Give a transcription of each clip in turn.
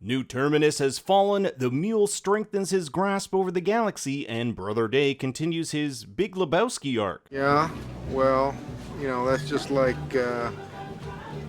New Terminus has fallen, the Mule strengthens his grasp over the galaxy, and Brother Day continues his Big Lebowski arc. Yeah, well, that's just like,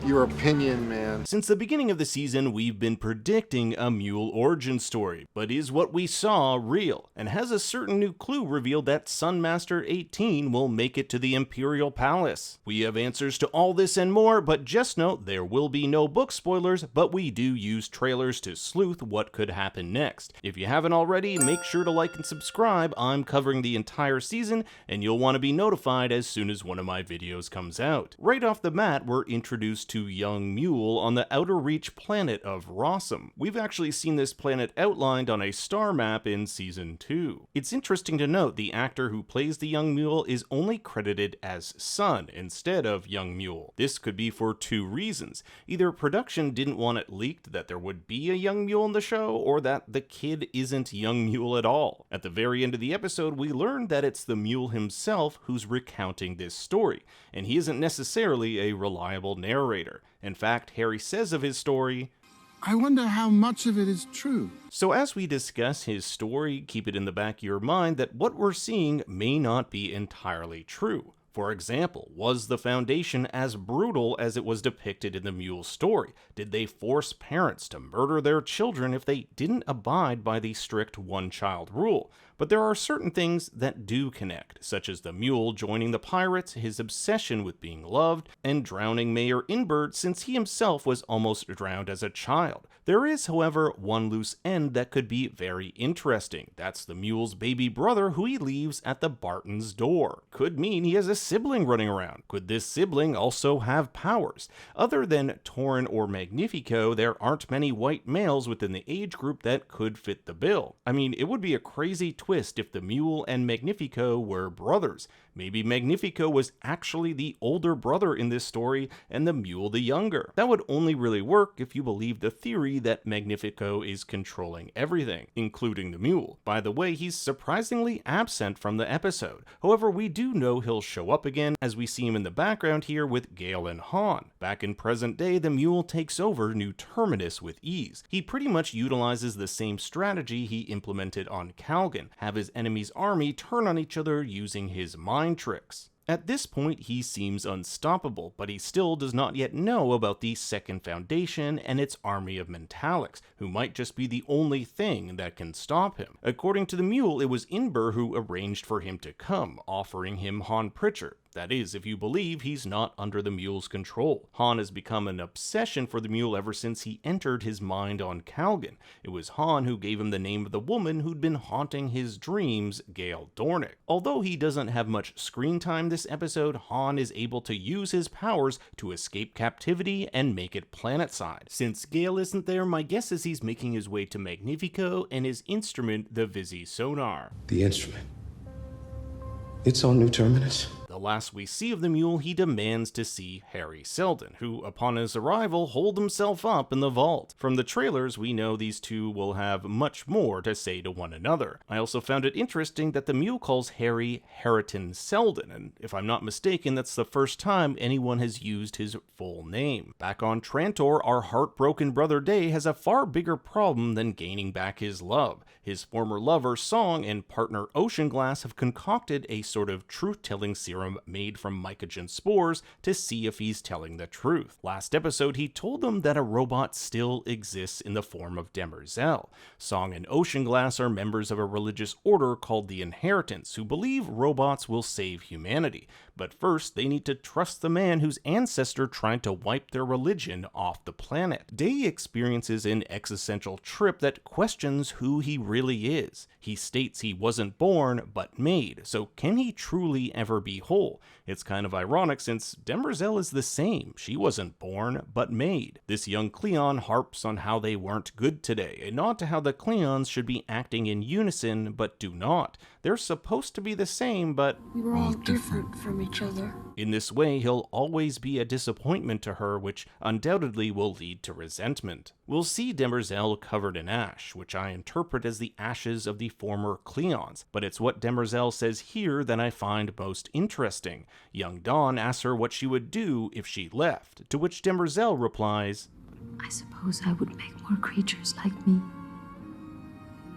your opinion, man. Since the beginning of the season, we've been predicting a Mule origin story, but is what we saw real? And has a certain new clue revealed that Sunmaster 18 will make it to the Imperial Palace? We have answers to all this and more, but just note there will be no book spoilers, but we do use trailers to sleuth what could happen next. If you haven't already, make sure to like and subscribe. I'm covering the entire season, and you'll want to be notified as soon as one of my videos comes out. Right off the bat, we're introduced to young Mule on the Outer Reach planet of Rossem. We've actually seen this planet outlined on a star map in Season 2. It's interesting to note the actor who plays the young Mule is only credited as son instead of young Mule. This could be for two reasons. Either production didn't want it leaked that there would be a young Mule in the show, or that the kid isn't young Mule at all. At the very end of the episode, we learn that it's the Mule himself who's recounting this story, and he isn't necessarily a reliable narrator. In fact, Harry says of his story, I wonder how much of it is true. So as we discuss his story, keep it in the back of your mind that what we're seeing may not be entirely true. For example, was the Foundation as brutal as it was depicted in the Mule story? Did they force parents to murder their children if they didn't abide by the strict one-child rule? But there are certain things that do connect, such as the Mule joining the pirates, his obsession with being loved, and drowning Mayor Inbert since he himself was almost drowned as a child. There is, however, one loose end that could be very interesting. That's the Mule's baby brother who he leaves at the Barton's door. Could mean he has a sibling running around. Could this sibling also have powers? Other than Torin or Magnifico, there aren't many white males within the age group that could fit the bill. I mean, it would be a crazy twist if the Mule and Magnifico were brothers. Maybe Magnifico was actually the older brother in this story and the Mule the younger. That would only really work if you believe the theory that Magnifico is controlling everything, including the Mule. By the way, he's surprisingly absent from the episode. However, we do know he'll show up again, as we see him in the background here with Gale and Han. Back in present day, the Mule takes over New Terminus with ease. He pretty much utilizes the same strategy he implemented on Calgan, have his enemy's army turn on each other using his mind tricks. At this point, he seems unstoppable, but he still does not yet know about the Second Foundation and its army of Mentalics, who might just be the only thing that can stop him. According to the Mule, it was Inber who arranged for him to come, offering him Han Pritcher. That is, if you believe he's not under the Mule's control. Han has become an obsession for the Mule ever since he entered his mind on Calgan. It was Han who gave him the name of the woman who'd been haunting his dreams, Gale Dornick. Although he doesn't have much screen time this episode, Han is able to use his powers to escape captivity and make it planetside. Since Gale isn't there, my guess is he's making his way to Magnifico and his instrument, the Visi sonar. The instrument. It's on New Terminus. The last we see of the Mule, he demands to see Harry Seldon, who, upon his arrival, holed himself up in the vault. From the trailers, we know these two will have much more to say to one another. I also found it interesting that the Mule calls Harry Harriton Seldon, and if I'm not mistaken, that's the first time anyone has used his full name. Back on Trantor, our heartbroken Brother Day has a far bigger problem than gaining back his love. His former lover, Song, and partner Oceanglass have concocted a sort of truth-telling serum made from mycogen spores to see if he's telling the truth. Last episode, he told them that a robot still exists in the form of Demerzel. Song and Oceanglass are members of a religious order called the Inheritance, who believe robots will save humanity. But first, they need to trust the man whose ancestor tried to wipe their religion off the planet. Day experiences an existential trip that questions who he really is. He states he wasn't born, but made, so can he truly ever be whole? It's kind of ironic since Demerzel is the same. She wasn't born, but made. This young Cleon harps on how they weren't good today, a nod to how the Cleons should be acting in unison, but do not. They're supposed to be the same, but we were all different from each other. In this way, he'll always be a disappointment to her, which undoubtedly will lead to resentment. We'll see Demerzel covered in ash, which I interpret as the ashes of the former Cleons, but it's what Demerzel says here that I find most interesting. Young Dawn asks her what she would do if she left, to which Demerzel replies, I suppose I would make more creatures like me.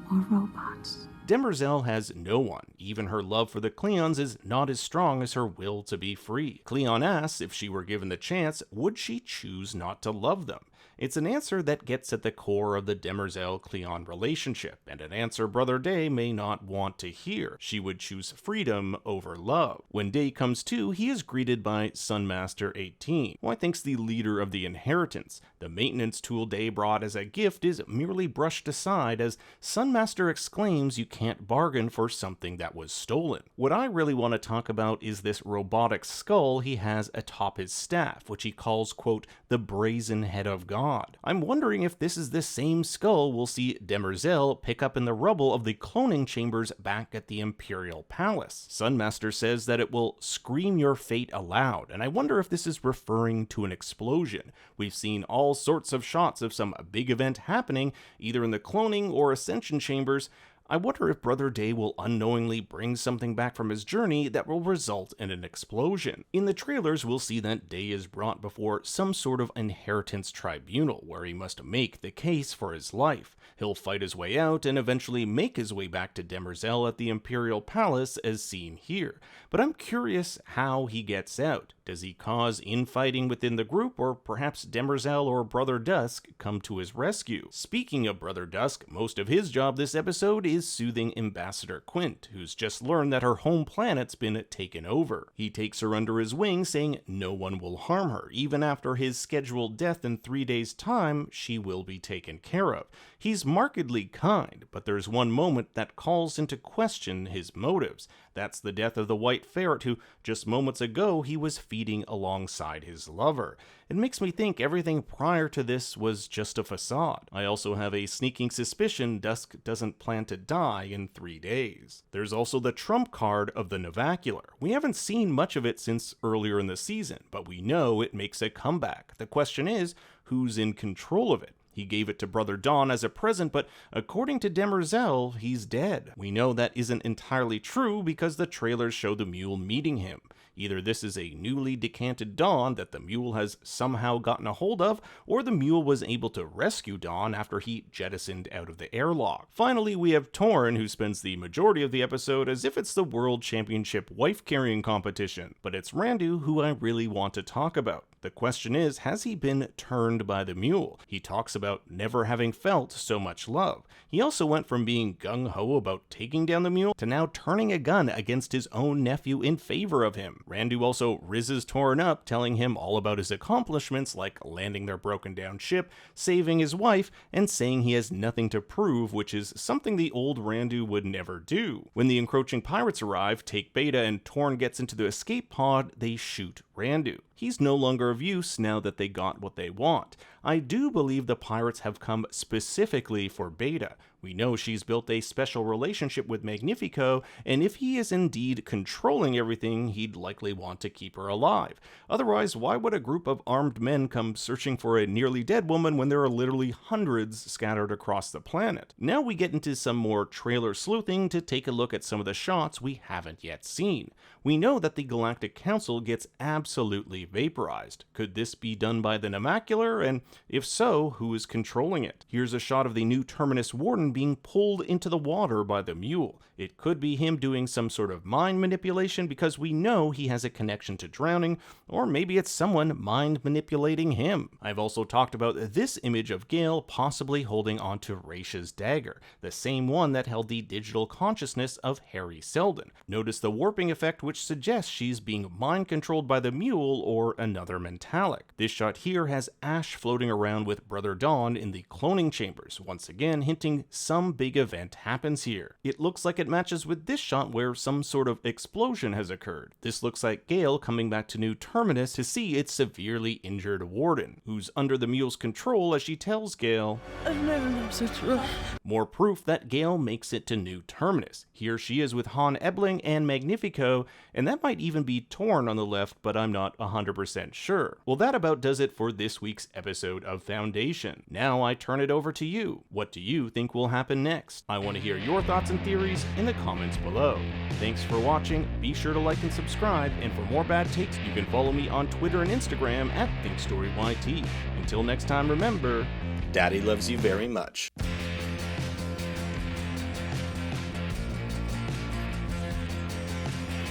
More robots. Demerzel has no one. Even her love for the Cleons is not as strong as her will to be free. Cleon asks if she were given the chance, would she choose not to love them? It's an answer that gets at the core of the Demerzel-Cleon relationship, and an answer Brother Day may not want to hear. She would choose freedom over love. When Day comes to, he is greeted by Sunmaster 18, who I think's the leader of the inheritance. The maintenance tool Day brought as a gift is merely brushed aside as Sunmaster exclaims you can't bargain for something that was stolen. What I really want to talk about is this robotic skull he has atop his staff, which he calls, quote, the brazen head of God. I'm wondering if this is the same skull we'll see Demerzel pick up in the rubble of the cloning chambers back at the Imperial Palace. Sunmaster says that it will scream your fate aloud, and I wonder if this is referring to an explosion. We've seen all sorts of shots of some big event happening, either in the cloning or ascension chambers. I wonder if Brother Day will unknowingly bring something back from his journey that will result in an explosion. In the trailers, we'll see that Day is brought before some sort of inheritance tribunal, where he must make the case for his life. He'll fight his way out and eventually make his way back to Demerzel at the Imperial Palace as seen here. But I'm curious how he gets out. Does he cause infighting within the group, or perhaps Demerzel or Brother Dusk come to his rescue? Speaking of Brother Dusk, most of his job this episode is soothing Ambassador Quint, who's just learned that her home planet's been taken over. He takes her under his wing, saying no one will harm her. Even after his scheduled death in 3 days' time, she will be taken care of. He's markedly kind, but there's one moment that calls into question his motives. That's the death of the white ferret who, just moments ago, he was feeding alongside his lover. It makes me think everything prior to this was just a facade. I also have a sneaking suspicion Dusk doesn't plan to die in 3 days. There's also the trump card of the Novacular. We haven't seen much of it since earlier in the season, but we know it makes a comeback. The question is, who's in control of it? He gave it to Brother Dawn as a present, but according to Demerzel, he's dead. We know that isn't entirely true because the trailers show the Mule meeting him. Either this is a newly decanted Dawn that the Mule has somehow gotten a hold of, or the Mule was able to rescue Dawn after he jettisoned out of the airlock. Finally, we have Torn, who spends the majority of the episode as if it's the World Championship wife-carrying competition. But it's Randu who I really want to talk about. The question is, has he been turned by the Mule? He talks about never having felt so much love. He also went from being gung-ho about taking down the Mule to now turning a gun against his own nephew in favor of him. Randu also rizzes Torn up, telling him all about his accomplishments like landing their broken down ship, saving his wife, and saying he has nothing to prove, which is something the old Randu would never do. When the encroaching pirates arrive, take Beta, and Torn gets into the escape pod, they shoot Randu. He's no longer of use now that they got what they want. I do believe the pirates have come specifically for Beta. We know she's built a special relationship with Magnifico, and if he is indeed controlling everything, he'd likely want to keep her alive. Otherwise, why would a group of armed men come searching for a nearly dead woman when there are literally hundreds scattered across the planet? Now we get into some more trailer sleuthing to take a look at some of the shots we haven't yet seen. We know that the Galactic Council gets absolutely vaporized. Could this be done by the Novacular? And if so, who is controlling it? Here's a shot of the new Terminus Warden being pulled into the water by the Mule. It could be him doing some sort of mind manipulation because we know he has a connection to drowning, or maybe it's someone mind manipulating him. I've also talked about this image of Gale possibly holding onto Raisha's dagger, the same one that held the digital consciousness of Harry Seldon. Notice the warping effect, which suggests she's being mind controlled by the Mule or another Mentalic. This shot here has Ash floating around with Brother Dawn in the cloning chambers, once again hinting some big event happens here. It looks like it matches with this shot where some sort of explosion has occurred. This looks like Gale coming back to New Terminus to see its severely injured Warden, who's under the Mule's control as she tells Gale, I've never known such love. More proof that Gale makes it to New Terminus. Here she is with Han Ebling and Magnifico, and that might even be Torn on the left, but I'm not 100% sure. Well, that about does it for this week's episode episode of Foundation. Now I turn it over to you. What do you think will happen next? I want to hear your thoughts and theories in the comments below. Thanks for watching, be sure to like and subscribe, and for more bad takes, you can follow me on Twitter and Instagram at ThinkStoryYT. Until next time, remember, Daddy loves you very much.